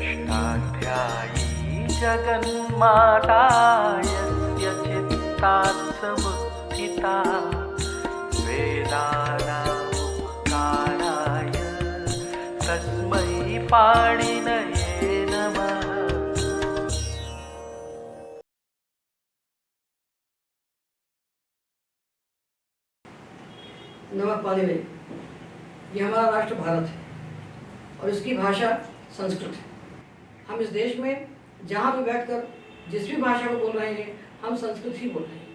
षष्ठाध्यायी जगन्माता यस्य चित्तात् समुत्थिता वेदानामुपकाराय तस्मै पाणिनये नमः। नमक पाणिनि। ये हमारा राष्ट्र भारत है और इसकी भाषा संस्कृत है। हम इस देश में जहाँ भी बैठकर जिस भी भाषा को बोल रहे हैं हम संस्कृत ही बोल रहे हैं,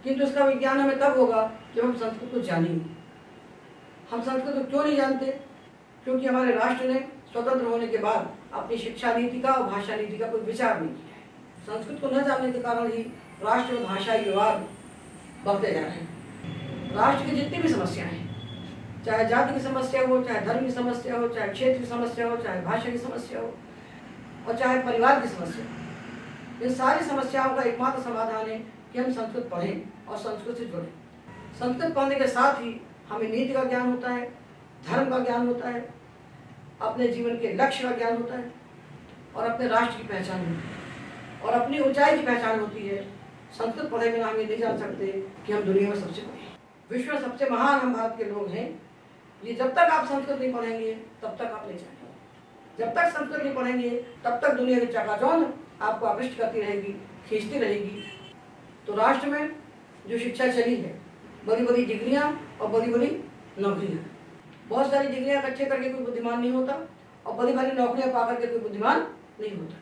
किंतु इसका विज्ञान हमें तब होगा जब हम संस्कृत को जानेंगे। हम संस्कृत को क्यों नहीं जानते? क्योंकि हमारे राष्ट्र ने स्वतंत्र होने के बाद अपनी शिक्षा नीति का और भाषा नीति का कोई विचार नहीं किया है। संस्कृत को न जानने के कारण ही राष्ट्र में भाषाई विवाद बढ़ते जा रहे हैं। राष्ट्र की जितनी भी समस्याएं हैं, चाहे जाति की समस्या हो, चाहे धर्म की समस्या हो, चाहे क्षेत्र की समस्या हो, चाहे भाषा की समस्या हो और चाहे परिवार की समस्या, इन सारी समस्याओं का एकमात्र समाधान है कि हम संस्कृत पढ़ें और संस्कृत से जुड़ें। संस्कृत पढ़ने के साथ ही हमें नीति का ज्ञान होता है, धर्म का ज्ञान होता है, अपने जीवन के लक्ष्य का ज्ञान होता है और अपने राष्ट्र की पहचान होती है और अपनी ऊंचाई की पहचान होती है। संस्कृत पढ़े बिना हम ये नहीं जान सकते कि हम दुनिया में सबसे बड़े हैं, विश्व में सबसे महान हम भारत के लोग हैं। ये जब तक आप संस्कृत नहीं पढ़ेंगे तब तक आप नहीं जानेंगे। जब तक संस्कृत नहीं पढ़ेंगे तब तक दुनिया की चकाचौंध आपको आकृष्ट करती रहेगी, खींचती रहेगी। तो राष्ट्र में जो शिक्षा चली है, बड़ी बड़ी डिग्रियां और बड़ी बड़ी नौकरियां, बहुत सारी डिग्रियां इकट्ठे करके कोई बुद्धिमान नहीं होता और बड़ी बड़ी नौकरियां पा करके कोई बुद्धिमान नहीं होता।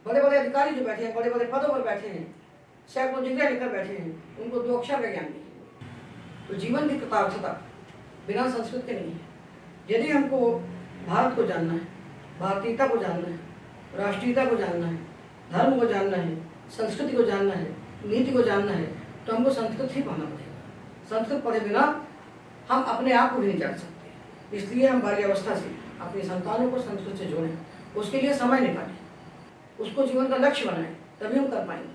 बड़े बड़े अधिकारी जो बैठे हैं, बड़े बड़े पदों पर बैठे हैं, सैकड़ों डिग्रियां लेकर बैठे हैं, उनको 2 अक्षर का ज्ञान नहीं है। तो जीवन की कृतार्थता बिना संस्कृत के नहीं है। यदि हमको भारत को जानना है, भारतीयता को जानना है, राष्ट्रीयता को जानना है, धर्म को जानना है, संस्कृति को जानना है, नीति को जानना है, तो हमको संस्कृत ही पढ़ना पड़ेगा। संस्कृत पढ़े बिना हम अपने आप को भी नहीं जान सकते। इसलिए हम बाल्यावस्था से अपनी संतानों को संस्कृत से जोड़ें, उसके लिए समय निकालें, उसको जीवन का लक्ष्य बनाएं, तभी हम कर पाएंगे।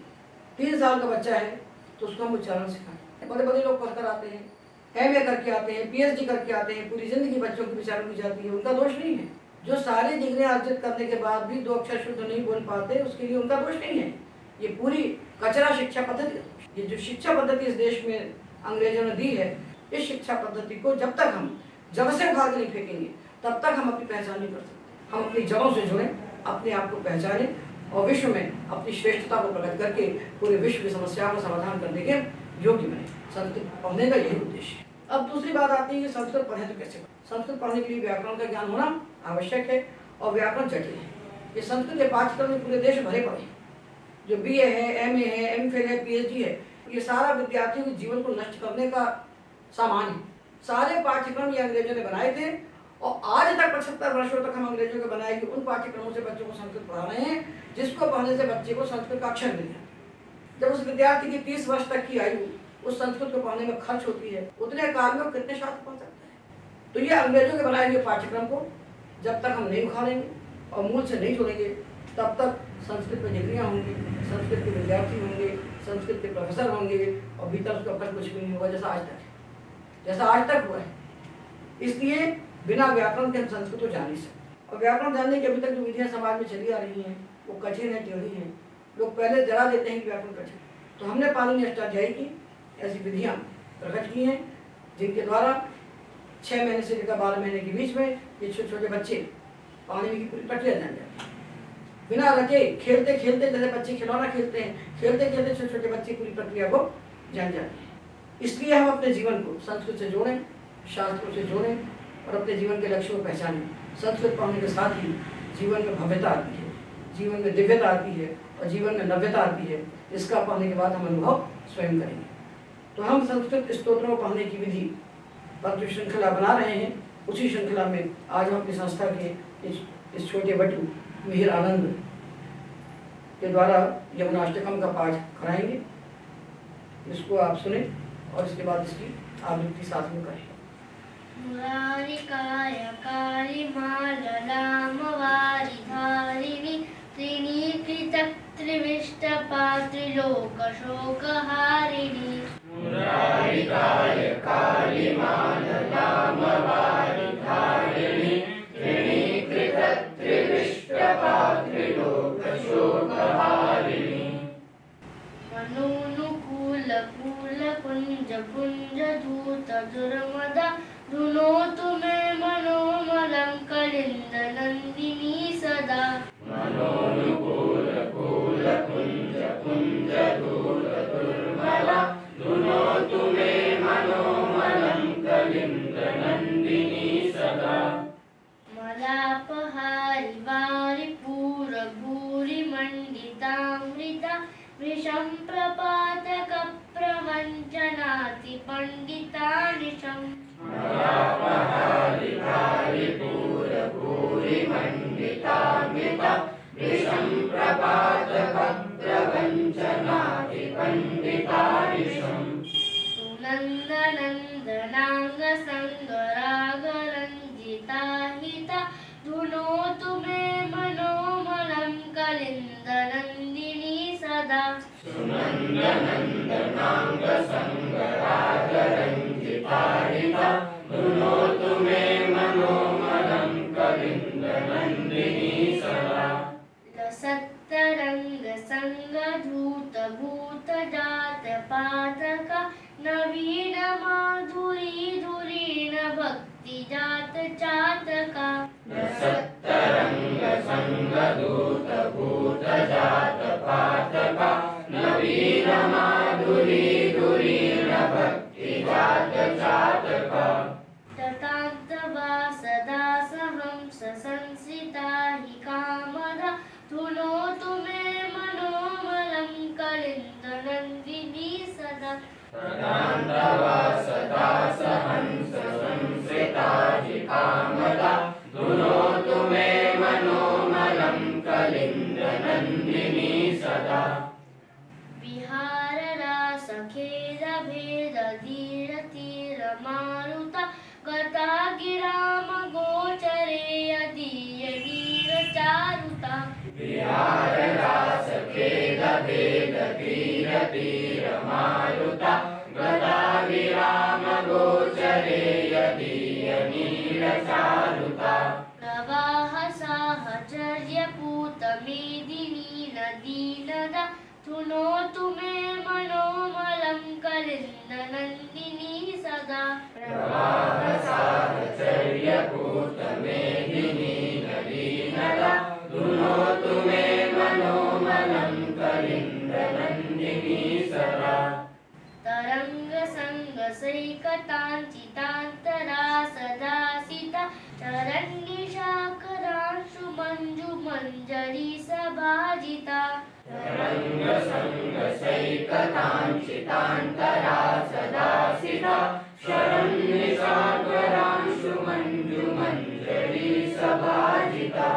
3 साल का बच्चा है तो उसको हम उच्चारण सिखाएं। बड़े बड़े लोग पढ़कर आते हैं, MA करके आते हैं, PhD करके आते हैं, पूरी जिंदगी बच्चों की विचारण की जाती है, उनका दोष नहीं है। जो सारे डिग्रियां अर्जित करने के बाद भी 2 अक्षर शुद्ध नहीं बोल पाते, उसके लिए उनका दोष नहीं है। ये पूरी कचरा शिक्षा पद्धति, ये जो शिक्षा पद्धति इस देश में अंग्रेजों ने दी है, इस शिक्षा पद्धति को जब तक हम जड़ से उखाड़ कर नहीं फेंकेंगे तब तक हम अपनी पहचान नहीं कर सकते। हम अपनी जड़ों से जुड़ें, अपने आप को पहचानें और विश्व में अपनी श्रेष्ठता को प्रकट करके पूरे विश्व की समस्याओं का समाधान करने के योग्य बने। संस्कृत पढ़ने का यही उद्देश्य है। अब दूसरी बात आती है कि संस्कृत पढ़े तो कैसे? संस्कृत पढ़ने के लिए व्याकरण का ज्ञान होना आवश्यक है और व्याकरण जटिल है। ये संस्कृत के पाठ्यक्रम में पूरे देश भरे पड़े हैं। जो BA है, MA है, MPhil है, PhD है, ये सारा विद्यार्थियों के जीवन को नष्ट करने का सामान है। सारे पाठ्यक्रम ये अंग्रेजों ने बनाए थे और आज तक 75 वर्षों तक हम अंग्रेजों के बनाए कि उन पाठ्यक्रमों से बच्चों को संस्कृत पढ़ा रहे हैं, जिसको पढ़ने से बच्चे को संस्कृत का अक्षर मिल जाए। जब उस विद्यार्थी की 30 वर्ष तक की आयु उस संस्कृत को पढ़ने में खर्च होती है, उतने काल में वो कितने शास्त्र पढ़ सकते हैं? तो ये अंग्रेजों के बनाए हुए पाठ्यक्रम को जब तक हम नहीं उखाड़ेंगे और मूल से नहीं जोड़ेंगे तब तक संस्कृत में डिग्रियाँ होंगी, संस्कृत के विद्यार्थी होंगे, संस्कृत के प्रोफेसर होंगे और भीतर उसका अक्षर कुछ भी नहीं होगा, जैसा आज तक हुआ है। इसलिए बिना व्याकरण के हम संस्कृत को जान नहीं सकते। और व्याकरण जानने की अभी तक जो विधियाँ समाज में चली आ रही हैं वो कठिन है, टेढ़ी हैं। लोग पहले जरा देते हैं कि व्याकरण कठिन, तो हमने पाणिनि अष्टाध्यायी की ऐसी विधियाँ प्रकट की हैं जिनके द्वारा 6 महीने से लेकर 12 महीने के बीच में ये छोटे छोटे बच्चे पाणिनि की पूरी प्रक्रिया जान जाते हैं। बिना रटे खेलते खेलते, जैसे बच्चे खिलौना खेलते हैं, खेलते खेलते छोटे छोटे बच्चे पूरी प्रक्रिया को जान जाते हैं। इसलिए हम अपने जीवन को संस्कृत से जोड़ें, शास्त्रों से जोड़ें और अपने जीवन के लक्ष्यों को पहचानें। संस्कृत पढ़ने के साथ ही जीवन में भव्यता आती है, जीवन में दिव्यता आती है और जीवन में नव्यता आती है। इसका पढ़ने के बाद हम अनुभव स्वयं करेंगे। तो हम संस्कृत स्तोत्रों को पढ़ने की विधि पर जो श्रृंखला बना रहे हैं, उसी श्रृंखला में आज हम अपनी संस्था के इस छोटे बटू मिहिर आनंद के द्वारा यमुनाष्टकम का पाठ कराएंगे। इसको आप सुने और इसके बाद इसकी आवृत्ति साथ में करें। मुरारिकाय कालिमाललामवारिधारिणि त्रिनीकृतत्रिविष्टपात्रिलोकशोकहारिणि मुरारिकाय कालिमाललामवारिधारिणि त्रिनीकृतत्रिविष्टपात्रिलोकशोकहारिणि कलिन्दनन्दिनी सदा मनोनुकूल कूल कुंज कुंज धूल दुर्मला धुनोतु मे मनोमलं कलिन्दनन्दिनी सदा मलापहारि वारि पूर भूरि मण्डितामृता वृषं प्रपातक प्रवञ्चनाति पण्डितानिशम् मलापहारि वारि पूर भूरि मण्डितामृता वृषं प्रपातक प्रवञ्चनाति पण्डितानिशम् सुनन्दनन्दनाङ्गसङ्गरागरञ्जिताहिता धुनोतु मे मनोमलं कलिन्दनन्दिनी सदा सुनन्दनन्दनाङ्ग सङ्गरागरञ्जिताहिता धुनोतु मे मनोमलं कलिन्दनन्दिनी सदा लसत्तरङ्गसङ्गधूतभूतजातपातक नवीनमाधुरी धुरीण भक्तिजातचातका सत्तरङ्ग सङ्गदूत भूतजातपातक नवीन माधुरी धुरीण भक्तिजातचातक ततान्तवा सदा सहंस संसिता हि कामदा धुनोतु मे मनोमलं कलिन्दनन्दिनी सदा तदान्तवा सदा सहंस संसिता हि कामदा धुनोतु मे मनोमलं कलिन्दनन्दिनी सदा विहाररासखेदभेदधीरतीरमारुता गता गिरामगोचरे यदीयवीरचारुता विहाररासखेदभेदधीरतीरमारुता गता विरामगोचरे यदीयनीरचारुता प्रवाह साहचर्यपूतमेदिनी नदीनदा धुनोतु मे मनोमलं कलिन्दनन्दिनी सदा प्रवाह साहचर्यपूतमेदिनी नदीनदा धुनोतु मे मनोमलं कलिन्दनन्दिनी सदा तरङ्गसङ्गसैकताञ्चितान्तरा सदासिता चरन्निशाकरांशु मञ्जुमञ्जरी सभाजिता तरङ्गसङ्गसैकताञ्चितान्तरा सदासिता शरन्निशाकरांशु मञ्जुमञ्जरी सभाजिता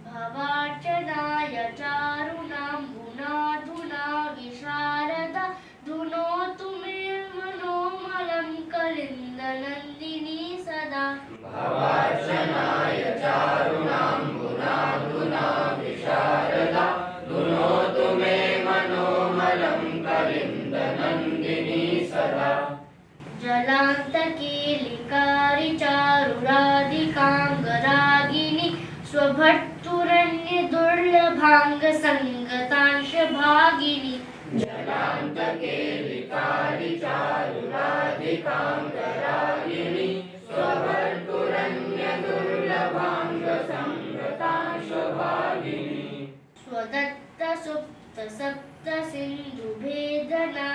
भवार्चनाय चारुणाम्बुनाधुना विशारदा धुनोतु मे मनोमलं कलिन्दनन्दिनी सदा भवार्चनाय चारुणाम्बुनाधुना विशारदा धुनोतु मे मनोमलं कलिन्दनन्दिनी सदा जलान्तकेलिकारि चारुराधिकाङ्गरागिनि स्वभट्टुरन्यदुर्लभाङ्गसङ्गतांशभागिनि जलान्तकेलिकारि चारुराधिकाङ्गरागिनि स्वभट्टुरन्यदुर्लभाङ्गसङ्गतांशभागिनि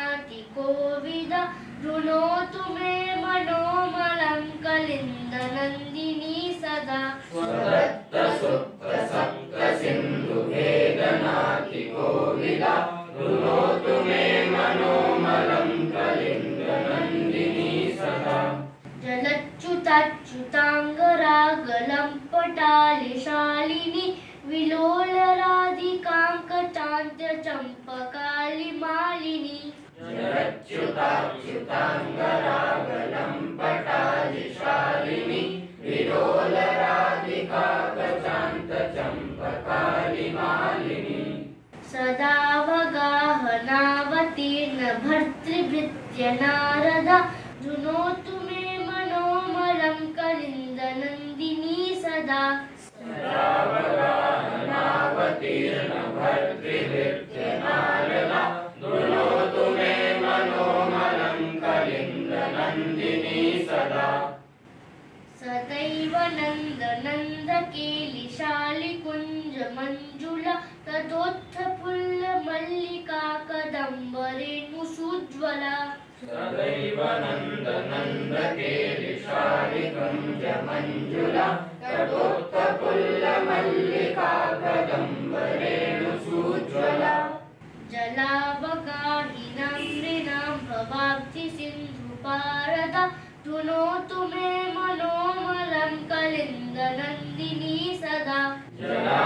स्वदत्तसुप्तसप्तसिन्धुभेदनातिकोविदा धुनोतु मे मनोमलं कलिन्दनन्दिनी सदा स्वदत्तसुप्तसप्तसिन्धुभेदनातिकोविदा धुनोतु मे मनोमलं कलिन्दनन्दिनी सदा जलच्युताच्युताङ्गरागलम्पटालिशालिनि विलोलराधिकाङ्कचान्त्यचम्पकालिमालिनि जलच्युताच्युताङ्गरागलम्पटालिशालिनि विलोलराधिकाकचान्तचम्पकालिमालिनि सदावगाहनावतीर्ण भर्तृभृत्य नारदा धुनोतु मे मनोमलं कलिन्दनन्दिनी सदा सदावगाहनावतीर्ण भर्तृभृत्य नारदा धुनोतु मे मनोमलं कलिन्दनन्दिनी सदा सदैव नन्दनन्द मंजुला तदोत्थपुल्लमल्लिका कदम्बरेणुषुज्ज्वला सदैव नन्दनन्दकेलिशालिकञ्जमञ्जुला तदोत्थपुल्लमल्लिका कदम्बरेणुषुज्ज्वला जलावगाहिनां नृणां भवाब्धिसिन्धुपारदा धुनोतु मे मनोमलं कलिन्दनन्दिनी सदा जला